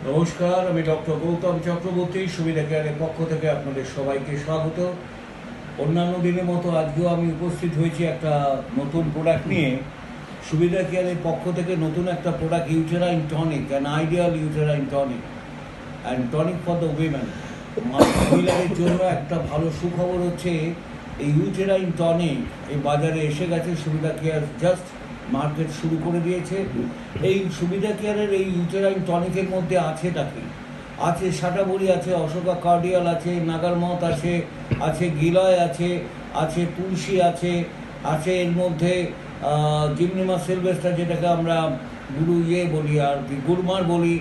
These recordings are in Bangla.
নমস্কার, আমি ডক্টর গৌতম চক্রবর্তী, সুবিধা কেয়ারের পক্ষ থেকে আপনাদের সবাইকে স্বাগত। অন্যান্য দিনের মতো আজকেও আমি উপস্থিত হয়েছি একটা নতুন প্রোডাক্ট নিয়ে। সুবিধা কেয়ারের পক্ষ থেকে নতুন একটা product, uterine tonic, an ideal uterine tonic and tonic for the women. মহিলাদের জন্য একটা ভালো সুখবর হচ্ছে, এই ইউটেরাইন টনিক এই বাজারে এসে গেছে। সুবিধা কেয়ার জাস্ট মার্কেট শুরু করে দিয়েছে। এই সুবিধা কেয়ারের এই ইউটেরাইন টনিকের মধ্যে আছেটা কি? আছে শাটাবড়ি, আছে অশোকা কার্ডিয়াল, আছে নাগারমথ, আছে গিলয়, আছে তুলসী, আছে এর মধ্যে জিমনিমা সিলভেস্টার, যেটাকে আমরা গুরু বলি আর কি, গুরমার বলি।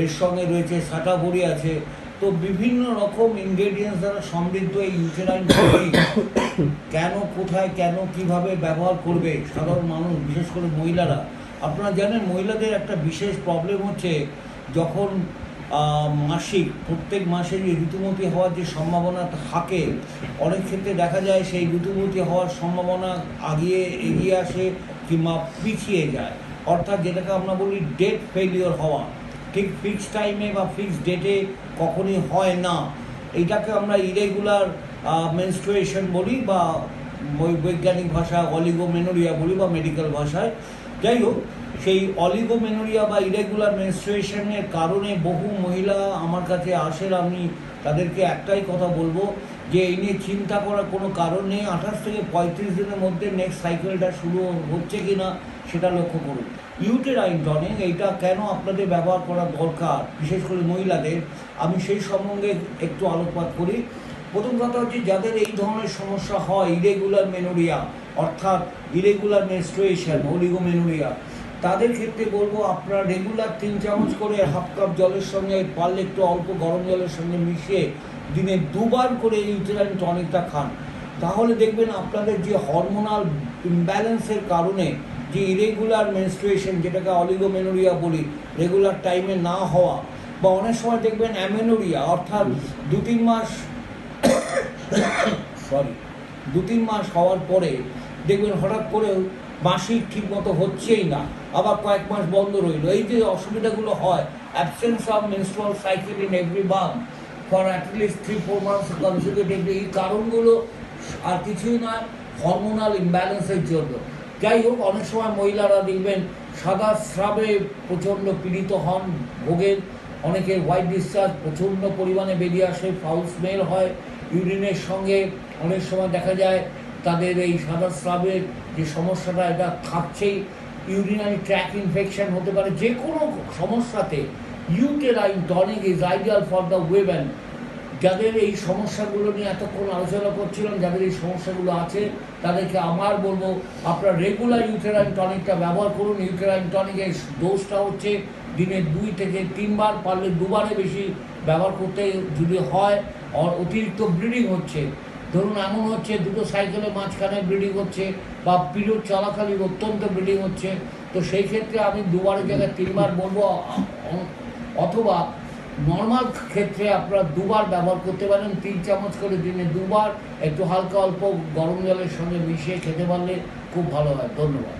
এর সঙ্গে রয়েছে শাটাবড়ি আছে। তো বিভিন্ন রকম ইনগ্রেডিয়েন্টস দ্বারা সমৃদ্ধ এই ইউটেরাইন টনিক কেন, কোথায়, কেন, কিভাবে ব্যবহার করবে সাধারণ মানুষ, বিশেষ করে মহিলারা। আপনারা জানেন, মহিলাদের একটা বিশেষ প্রবলেম হচ্ছে, যখন মাসিক, প্রত্যেক মাসে যে ঋতুমতী হওয়ার যে সম্ভাবনা থাকে, অনেক ক্ষেত্রে দেখা যায় সেই ঋতুমতী হওয়ার সম্ভাবনা এগিয়ে আসে কিংবা পিছিয়ে যায়। অর্থাৎ যেটাকে আমরা বলি ডেট ফেলিওর হওয়া, ঠিক ফিক্সড টাইমে বা ফিক্সড ডেটে কখনই হয় না। এইটাকে আমরা ইরেগুলার মেনস্ট্রুয়েশন বলি, বা বৈজ্ঞানিক ভাষায় অলিগোমেনোরিয়া বলি, বা মেডিকেল ভাষায়। যাই হোক, সেই অলিগোমেনোরিয়া বা ইরেগুলার মেনস্ট্রুয়েশনের কারণে বহু মহিলা আমার কাছে আসেন। আমি তাদেরকে একটাই কথা বলবো যে এই নিয়ে চিন্তা করার কোনো কারণ নেই। 28 থেকে 35 দিনের মধ্যে নেক্সট সাইকেলটা শুরু হচ্ছে কি না সেটা লক্ষ্য করুন। ইউটেরাইন টনিক এইটা কেন আপনাদের ব্যবহার করা দরকার, বিশেষ করে মহিলাদের, আমি সেই সম্বন্ধে একটু আলোকপাত করি। প্রথম কথা হচ্ছে, যাদের এই ধরনের সমস্যা হয়, ইরেগুলার মেনোরিয়া অর্থাৎ ইরেগুলার মেনস্ট্রুয়েশন, অলিগোমেনোরিয়া, তাদের ক্ষেত্রে বলবো আপনারা রেগুলার 3 চামচ করে হাফ কাপ জলের সঙ্গে, পারলে একটু অল্প গরম জলের সঙ্গে মিশিয়ে দিনে 2 বার করে ইউটেরাইন টনিকটা খান। তাহলে দেখবেন আপনাদের যে হরমোনাল ইমব্যালেন্সের কারণে যে ইরেগুলার মেনস্ট্রুয়েশন, যেটাকে অলিগোমেনোরিয়া বলি, রেগুলার টাইমে না হওয়া, বা অনেক সময় দেখবেন অ্যামেনোরিয়া, অর্থাৎ 2-3 মাস দু তিন মাস হওয়ার পরে দেখবেন হঠাৎ করে মাসিক ঠিক মতো হচ্ছেই না, আবার কয়েক মাস বন্ধ রইল। এই যে অসুবিধাগুলো হয়, absence of menstrual cycle in every month for at least 3-4 months consecutively, এই কারণগুলো আর কিছুই না, হরমোনাল ইমব্যালেন্সের জন্য। যাই হোক, অনেক সময় মহিলারা দেখবেন সাদা স্রাবে প্রচণ্ড পীড়িত হন, ভোগেন। অনেকের হোয়াইট ডিসচার্জ প্রচণ্ড পরিমাণে বেরিয়ে আসে, ফাউল স্মেল হয় ইউরিনের সঙ্গে। অনেক সময় দেখা যায় তাদের এই সাদা স্রাবের যে সমস্যাটা, এটা থাকছেই। ইউরিনারি ট্র্যাক ইনফেকশন হতে পারে। যে কোনো সমস্যাতে uterine tonic is ideal for the women. যাদের এই সমস্যাগুলো নিয়ে এতক্ষণ আলোচনা করছিলাম, যাদের এই সমস্যাগুলো আছে, তাদেরকে আমার বলবো আপনারা রেগুলার ইউটেরাইন টনিকটা ব্যবহার করুন। ইউটেরাইন টনিকের ডোজটা হচ্ছে দিনে 2 থেকে 3 বার, পারলে 2 বারে বেশি ব্যবহার করতে যদি হয়। অতিরিক্ত ব্লিডিং হচ্ছে, ধরুন এমন হচ্ছে দুটো সাইকেলের মাঝখানে ব্লিডিং হচ্ছে, বা পিরিয়ড চলাকালীন অত্যন্ত ব্লিডিং হচ্ছে, তো সেই ক্ষেত্রে আমি 2 বারের জায়গায় 3 বার বলবো। অথবা নর্মাল ক্ষেত্রে আপনারা 2 বার ব্যবহার করতে পারেন। 3 চামচ করে দিনে 2 বার, একটু হালকা অল্প গরম জলের সঙ্গে মিশিয়ে খেতে পারলে খুব ভালো হয়। ধন্যবাদ।